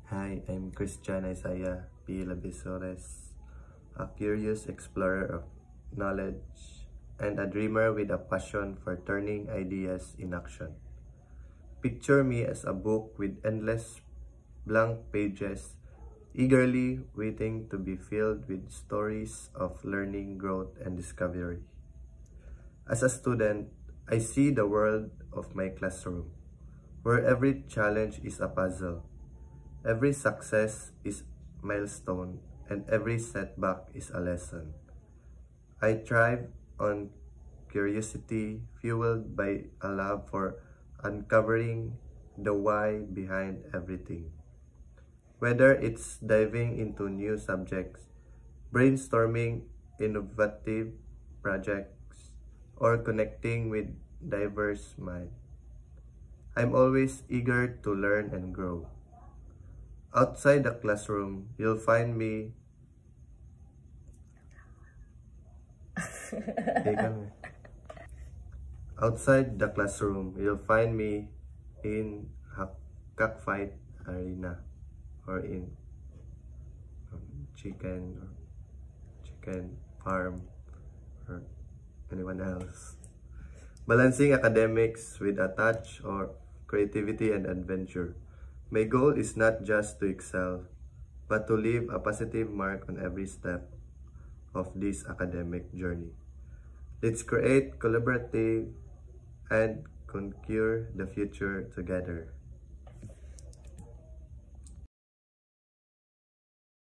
Hi, I'm Christian Isaiah P. Labisores, a curious explorer of knowledge and a dreamer with a passion for turning ideas in action. Picture me as a book with endless blank pages, eagerly waiting to be filled with stories of learning, growth, and discovery. As a student, I see the world of my classroom, where every challenge is a puzzle. Every success is a milestone, and every setback is a lesson. I thrive on curiosity fueled by a love for uncovering the why behind everything. Whether it's diving into new subjects, brainstorming innovative projects, or connecting with diverse minds, I'm always eager to learn and grow. Outside the classroom, you'll find me. Outside the classroom, you'll find me in a cockfight arena or in chicken farm or anyone else. Balancing academics with a touch or creativity and adventure. My goal is not just to excel, but to leave a positive mark on every step of this academic journey. Let's create, collaborate, and conquer the future together.